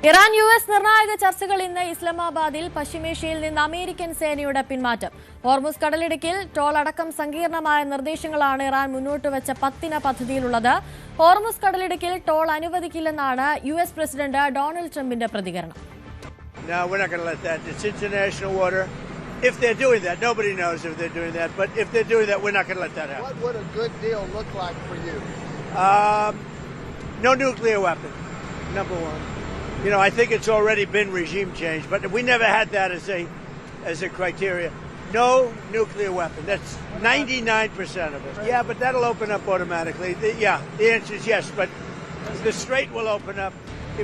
Iran US നിർണായക ചർച്ചകൾ ഇന്ന് ഇസ്ലാമാബാദിൽ പശ്ചിമേഷ്യയിൽ നിന്ന് അമേരിക്കൻ സേനയുടെ പിന്മാറ്റം. ഹോർമുസ് കടലിടുക്കിൽ ടോൾ അടക്കം സങ്കീർണമായ നിർദ്ദേശങ്ങളാണ് ഇറാൻ മുന്നോട്ട് വെച്ച 10 പദ്ധതിയിലുള്ളത്. ഹോർമുസ് കടലിടുക്കിൽ ടോൾ അനുവദിക്കില്ലെന്നാണ് US പ്രസിഡന്റ് ഡൊണാൾഡ് ട്രംപിന്റെ പ്രതികരണം. No, we're not going to let that. It's international water. If they're doing that, nobody knows if they're doing that. But if they're doing that, we're not going to let that happen. What would a good deal look like for you? No nuclear weapon, number one. You know, I think it's already been regime change, but we never had that as a criteria. No nuclear weapon. That's 99% of it. Yeah, but that'll open up automatically. The answer is yes, but the strait will open up.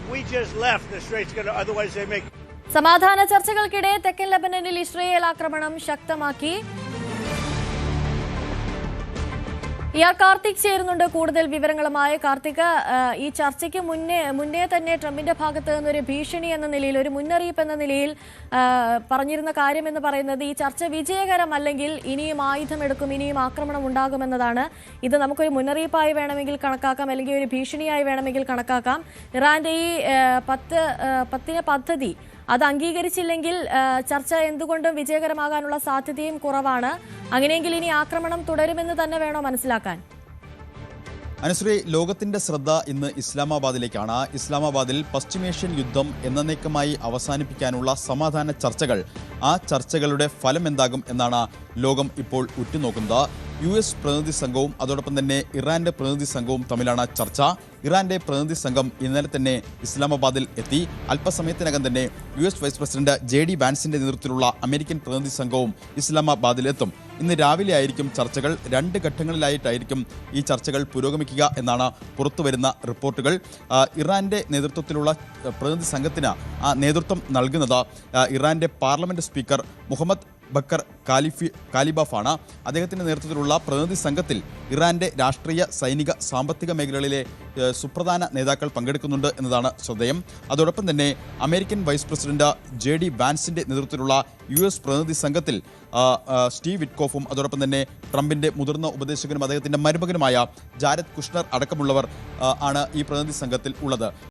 If we just left, the strait's going to, otherwise they make... സമാധാന ചർച്ചകൾക്കിടെ തെക്കൻ ലെബനനിൽ Israel ആക്രമണം ശക്തമാക്കി. കാർത്തിക് ചേരുന്നുണ്ട് കൂടുതൽ വിവരങ്ങളുമായി. കാർത്തിക്, ഈ ചർച്ചയ്ക്ക് മുന്നേ തന്നെ ട്രംപിന്റെ ഭാഗത്ത് നിന്നൊരു ഭീഷണി എന്ന നിലയിൽ, ഒരു മുന്നറിയിപ്പ് എന്ന നിലയിൽ പറഞ്ഞിരുന്ന കാര്യം എന്ന് പറയുന്നത് ഈ ചർച്ച വിജയകരമല്ലെങ്കിൽ ഇനിയും ആയുധമെടുക്കും, ഇനിയും ആക്രമണം ഉണ്ടാകുമെന്നതാണ്. ഇത് നമുക്കൊരു മുന്നറിയിപ്പായി വേണമെങ്കിൽ കണക്കാക്കാം, അല്ലെങ്കിൽ ഒരു ഭീഷണിയായി വേണമെങ്കിൽ കണക്കാക്കാം. ഇറാന്റെ ഈ 10 പദ്ധതി അത് അംഗീകരിച്ചില്ലെങ്കിൽ ചർച്ച എന്തുകൊണ്ടും വിജയകരമാകാനുള്ള സാധ്യതയും കുറവാണ്. അങ്ങനെയെങ്കിൽ ഇനി ആക്രമണം തുടരുമെന്ന് തന്നെ വേണോ മനസ്സിലാക്കാൻ? അനുശ്രീ, ലോകത്തിന്റെ ശ്രദ്ധ ഇന്ന് ഇസ്ലാമാബാദിലേക്കാണ്. ഇസ്ലാമാബാദിൽ പശ്ചിമേഷ്യൻ യുദ്ധം എന്നേക്കുമായി അവസാനിപ്പിക്കാനുള്ള സമാധാന ചർച്ചകൾ, ആ ചർച്ചകളുടെ ഫലം എന്താകും എന്നാണ് ലോകം ഇപ്പോൾ ഉറ്റുനോക്കുന്നത്. US പ്രതിനിധി സംഘവും അതോടൊപ്പം തന്നെ ഇറാന്റെ പ്രതിനിധി സംഘവും തമ്മിലാണ് ചർച്ച. ഇറാന്റെ പ്രതിനിധി സംഘം ഇന്നലെ തന്നെ ഇസ്ലാമാബാദിൽ എത്തി. അല്പസമയത്തിനകം തന്നെ US വൈസ് പ്രസിഡന്റ് JD വാൻസിന്റെ നേതൃത്വത്തിലുള്ള അമേരിക്കൻ പ്രതിനിധി സംഘവും ഇസ്ലാമാബാദിലെത്തും. ഇന്ന് രാവിലെ ആയിരിക്കും ചർച്ചകൾ. 2 ഘട്ടങ്ങളിലായിട്ടായിരിക്കും ഈ ചർച്ചകൾ പുരോഗമിക്കുക എന്നാണ് പുറത്തുവരുന്ന റിപ്പോർട്ടുകൾ. ഇറാന്റെ നേതൃത്വത്തിലുള്ള പ്രതിനിധി സംഘത്തിന് നേതൃത്വം നൽകുന്നത് ഇറാന്റെ പാർലമെന്റ് സ്പീക്കർ മുഹമ്മദ് ബക്കർ കാലിബാഫാണ്. അദ്ദേഹത്തിന്റെ നേതൃത്വത്തിലുള്ള പ്രതിനിധി സംഘത്തിൽ ഇറാന്റെ രാഷ്ട്രീയ, സൈനിക, സാമ്പത്തിക മേഖലകളിലെ സുപ്രധാന നേതാക്കൾ പങ്കെടുക്കുന്നുണ്ട് എന്നതാണ് ശ്രദ്ധേയം. അതോടൊപ്പം തന്നെ അമേരിക്കൻ വൈസ് പ്രസിഡന്റ് JD വാൻസിന്റെ നേതൃത്വത്തിലുള്ള US പ്രതിനിധി സംഘത്തിൽ സ്റ്റീവ് വിറ്റ്കോഫും അതോടൊപ്പം തന്നെ ട്രംപിന്റെ മുതിർന്ന ഉപദേശകനും അദ്ദേഹത്തിന്റെ മരുമകനുമായ ജാരദ് കുഷ്ണർ അടക്കമുള്ളവർ ആണ് ഈ പ്രതിനിധി സംഘത്തിൽ ഉള്ളത്.